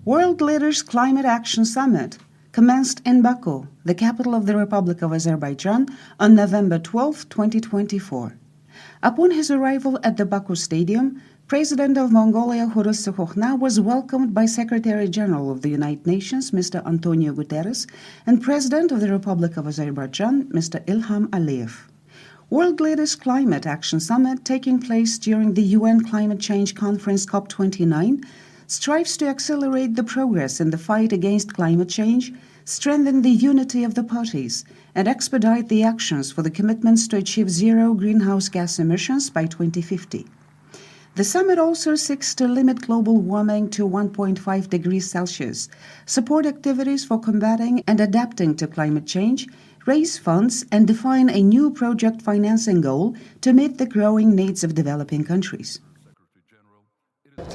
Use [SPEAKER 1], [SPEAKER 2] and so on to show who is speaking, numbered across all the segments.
[SPEAKER 1] World Leaders Climate Action Summit commenced in Baku, the capital of the Republic of Azerbaijan, on November 12, 2024. Upon his arrival at the Baku Stadium, President of Mongolia Khuros Sukhokhna was welcomed by Secretary General of the United Nations, Mr. Antonio Guterres, and President of the Republic of Azerbaijan, Mr. Ilham Aliyev. World Leaders Climate Action Summit, taking place during the UN Climate Change Conference COP29, strives to accelerate the progress in the fight against climate change, strengthen the unity of the parties, and expedite the actions for the commitments to achieve zero greenhouse gas emissions by 2050. The summit also seeks to limit global warming to 1.5 degrees Celsius, support activities for combating and adapting to climate change, raise funds, and define a new project financing goal to meet the growing needs of developing countries. The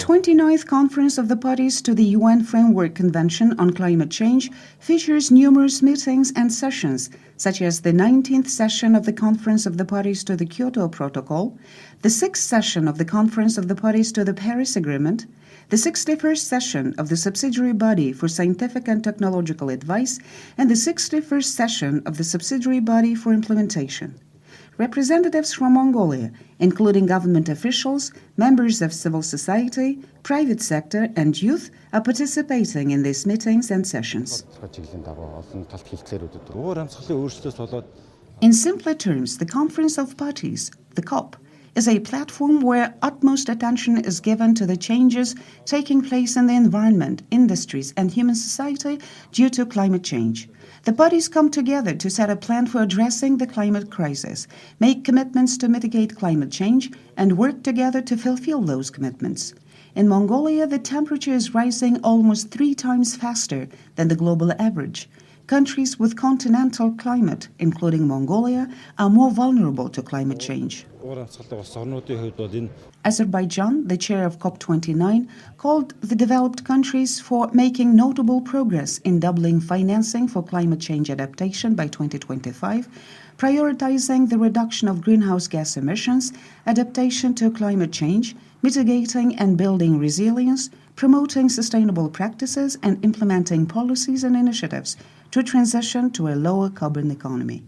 [SPEAKER 1] 29th Conference of the Parties to the UN Framework Convention on Climate Change features numerous meetings and sessions, such as the 19th session of the Conference of the Parties to the Kyoto Protocol, the 6th session of the Conference of the Parties to the Paris Agreement, the 61st session of the Subsidiary Body for Scientific and Technological Advice, and the 61st session of the Subsidiary Body for Implementation. Representatives from Mongolia, including government officials, members of civil society, private sector, and youth, are participating in these meetings and sessions. In simpler terms, the Conference of Parties, the COP, is a platform where utmost attention is given to the changes taking place in the environment, industries, and human society due to climate change. The parties come together to set a plan for addressing the climate crisis, make commitments to mitigate climate change, and work together to fulfill those commitments. In Mongolia, the temperature is rising almost 3 times faster than the global average. Countries with continental climate, including Mongolia, are more vulnerable to climate change. Azerbaijan, the chair of COP29, called the developed countries for making notable progress in doubling financing for climate change adaptation by 2025, prioritizing the reduction of greenhouse gas emissions, adaptation to climate change, mitigating and building resilience, promoting sustainable practices, and implementing policies and initiatives to transition to a lower carbon economy.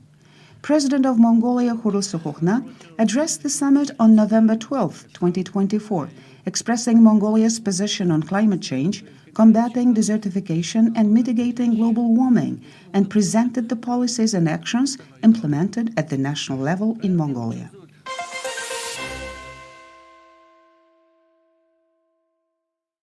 [SPEAKER 1] President of Mongolia Khuros Sukhokhna addressed the summit on November 12, 2024, expressing Mongolia's position on climate change, combating desertification, and mitigating global warming, and presented the policies and actions implemented at the national level in Mongolia.